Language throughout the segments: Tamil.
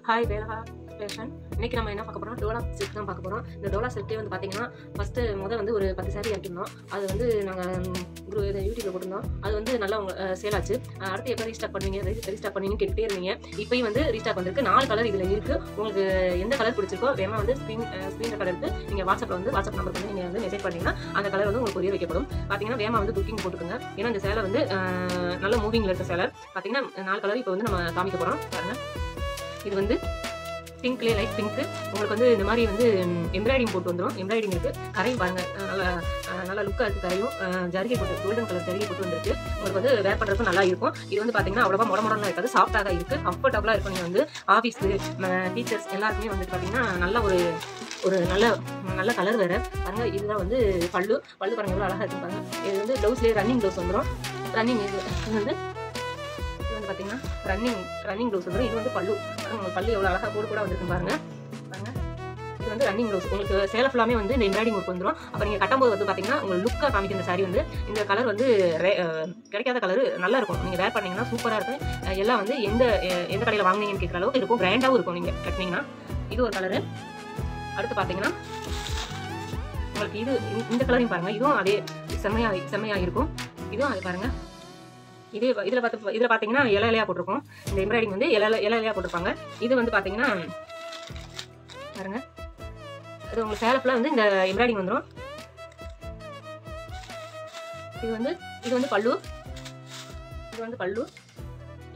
Hi வேலஹா fashion. இன்னைக்கு நம்ம என்ன பார்க்க போறோம், டோலா சில்க் தான் பார்க்க போறோம். இந்த டோலா சில்கே வந்து பார்த்தீங்கன்னா ஃபர்ஸ்ட் வந்து ஒரு 10 சாரி இறக்கிருந்தோம். அது வந்து நாங்கள் யூடியூப்ல போட்டிருந்தோம். அது வந்து நல்லா சேல் ஆச்சு. அடுத்து எப்போ ரீஸ்டாக் பண்ணுவீங்கன்னு கேட்டுட்டே இருந்தீங்க. இப்பயும் வந்து ரீஸ்டாக் வந்திருக்கு. 4 கலர் இதில் இருக்கு. உங்களுக்கு எந்த கலர் பிடிச்சிருக்கோ வேமா வந்து ஸ்க்ரீன் கலர் எடுத்து நீங்கள் வாட்ஸ்அப் நம்பருக்கு வந்து நீங்கள் வந்து மெசேஜ் பண்ணீங்கன்னா அந்த கலர் வந்து உங்களுக்கு கொரியர் வைக்கப்படும். பார்த்தீங்கன்னா வேமா வந்து புக்கிங் போட்டுக்கோங்க. ஏன்னா இந்த சேலை வந்து நல்ல மூவிங்கில் இருக்க சேலை. பார்த்தீங்கன்னா 4 கலர் இப்போ வந்து நம்ம காமிக்க போகிறோம் பாருங்க. இது வந்து பிங்க்லேயே லைட் பிங்க்கு. உங்களுக்கு வந்து இந்த மாதிரி வந்து எம்ப்ராய்டிங் போட்டு வந்துடும். எம்ப்ராய்டிங் இருக்குது. கரையும் பாருங்க, நல்லா லுக்காக இருக்குது. கரையும் ஜரிகை போட்டு கோல்டன் கலர் ஜரிகை போட்டு வந்துருக்கு. உங்களுக்கு வந்து வேர் பண்ணுறதுக்கும் நல்லா இருக்கும். இது வந்து பார்த்தீங்கன்னா அவ்வளோவா மொடலாம் இருக்காது. சாஃப்டாக இருக்குது, கம்ஃபர்டபுளாக இருக்கும். நீங்கள் வந்து ஆஃபீஸ்க்கு டீச்சர்ஸ் எல்லாருக்குமே வந்து பார்த்தீங்கன்னா நல்ல ஒரு நல்ல கலர் வேறு பாருங்க. இதுதான் வந்து பல்லு பாருங்க எவ்வளோ அழகாக இருக்குது பாருங்க. இது வந்து ப்ளவுஸ்லேயே ரன்னிங் ப்ளவுஸ் வந்துடும். ரன்னிங் இது வந்து பார்த்தீங்கன்னா ரன்னிங் ப்ளவுஸ் வந்துடும். இது வந்து பல்லு உங்களுக்கு பல்லு எவ்வளோ அழகாக கூட வந்துருக்கு பாருங்க. இது வந்து ரன்னிங் ப்ளவுஸ். உங்களுக்கு சேலை ஃபுல்லாமே வந்து இந்த எம்ப்ராய்டிங் ஒர்க் வந்துடும். அப்போ நீங்கள் கட்டும்போது வந்து பார்த்தீங்கன்னா உங்களுக்கு லுக்காக காமிக்கிற சாரி வந்து இந்த கலர் வந்து கிடைக்காத கலர் நல்லா இருக்கும். நீங்கள் வேர் பண்ணீங்கன்னா சூப்பராக இருக்கும். எல்லாம் வந்து எந்த கடையில் வாங்கினீங்கன்னு கேட்குற அளவுக்கு இருக்கும். பிராண்டாகவும் இருக்கும். நீங்கள் கட்டினீங்கன்னா இது ஒரு கலரு. அடுத்து பார்த்தீங்கன்னா உங்களுக்கு இந்த கலரையும் பாருங்கள். இதுவும் அதே செம்மையாக இருக்கும். இதுவும் அது பாருங்கள். இதில் பார்த்தீங்கன்னா இலையா போட்டிருக்கோம். இந்த எம்ப்ராய்டிங் வந்து இலையா போட்டிருப்பாங்க. இது வந்து பார்த்தீங்கன்னா பாருங்க, அது உங்களுக்கு சேலை ஃபுல்லாக வந்து இந்த எம்ப்ராய்டிங் வந்துடும். இது வந்து பல்லு.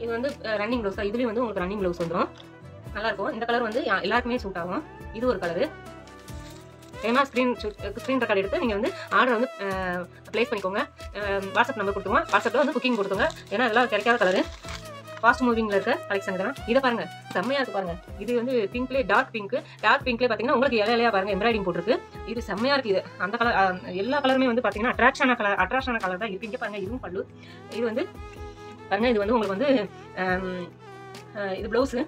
இது வந்து ரன்னிங் ப்ளவுஸ் தான். இதுலேயும் வந்து உங்களுக்கு ரன்னிங் ப்ளவுஸ் வந்துடும். நல்லாயிருக்கும். இந்த கலர் வந்து எல்லாருக்குமே சூட் ஆகும். இது ஒரு கலரு. ஏன்னா ஸ்க்ரீன் ரெக்கார்ட் எடுத்து நீங்கள் வந்து ஆர்டர் வந்து ப்ளேஸ் பண்ணிக்கோங்க. வாட்ஸ்அப் நம்பர் கொடுத்துருங்க. வாட்ஸ்அப்பில் வந்து புக்கிங் கொடுத்துங்க. ஏன்னா அதெல்லாம் கிடைக்காத கலரு. ஃபாஸ்ட் மூவிங்கில் இருக்க கலெக்ஷன் தான். இதை பாருங்கள், செம்மையாக இருக்குது பாருங்கள். இது வந்து பிங்க்லேயே டார்க் பிங்க்லேயே பார்த்தீங்கன்னா உங்களுக்கு இலையா பாருங்கள் எம்ப்ராய்டிங் போட்டிருக்கு. இது செம்மையாக இருக்குது. இது அந்த கலர் எல்லா கலருமே வந்து பார்த்தீங்கன்னா அட்ராக்ஷனான கலர் தான் இருக்குது. இங்கே பாருங்கள், இதுவும் பல்லு. இது வந்து பாருங்கள், இது வந்து உங்களுக்கு வந்து இது ப்ளவுஸு.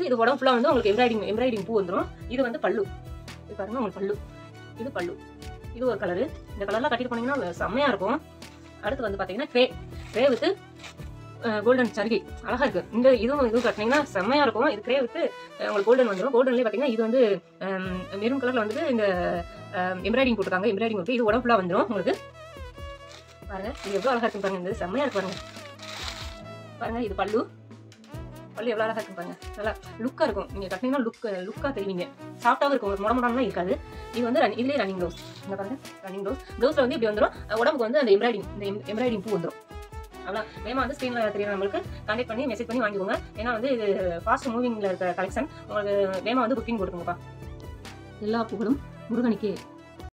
இது உடம்பு ஃபுல்லாக வந்து உங்களுக்கு எம்ப்ராய்டிங் பூ வந்துடும். இது வந்து பல்லு. இது பாருங்க, உங்களுக்கு பல்லு. இது பல்லு. இது ஒரு கலரு. இந்த கலர்லாம் கட்டிட்டு போனீங்கன்னா செம்மையாக இருக்கும். அடுத்து வந்து பார்த்தீங்கன்னா கிரே வித்து கோல்டன் சரிகை அழகாக இருக்குது. இதுவும் கட்டினீங்கன்னா செம்மையாக இருக்கும். இது கிரே வித்து உங்களுக்கு கோல்டன் வந்துடும். கோல்டன்லேயே பார்த்தீங்கன்னா இது வந்து மெரூன் கலரில் வந்துட்டு இந்த எம்ப்ராய்டிங் போட்டிருக்காங்க. எம்ப்ராய்டிங் போட்டு இது உடம்பு ஃபுல்லாக வந்துடும் உங்களுக்கு. பாருங்கள், இது எவ்வளோ அழகாக இருக்கும் பாருங்கள். இது செம்மையாக இருக்கு பாருங்கள். பாருங்கள், இது பல்லு எவ்வளோ அழகாக இருக்கும் பாருங்க. நல்லா லுக்காக இருக்கும். நீங்கள் கட்டினீங்கன்னா லுக்காக தெரிவிங்க. சாஃப்டாகவும் இருக்கும். உங்களுக்கு மொடலாம் இருக்காது. இது வந்து இதுலேயே ரன்னிங் ப்ளவுஸ். இங்கே பாருங்க, ரன்னிங் ப்ளவுஸில் வந்து இப்படி வந்துடும். உடம்புக்கு வந்து அந்த எம்ப்ராய்டிங் பூ வந்துடும். அவ்வளோ வேமா வந்து ஸ்க்ரீனில் தெரியுற நம்மளுக்கு கான்டெக்ட் பண்ணி மெசேஜ் பண்ணி வாங்கிக்கோங்க. ஏன்னா வந்து இது ஃபாஸ்ட் மூவிங்கில் இருக்க கலெக்ஷன். உங்களுக்கு வேமா வந்து புக்கிங் கொடுக்குங்கப்பா. எல்லா புகழும் முருகனுக்கே.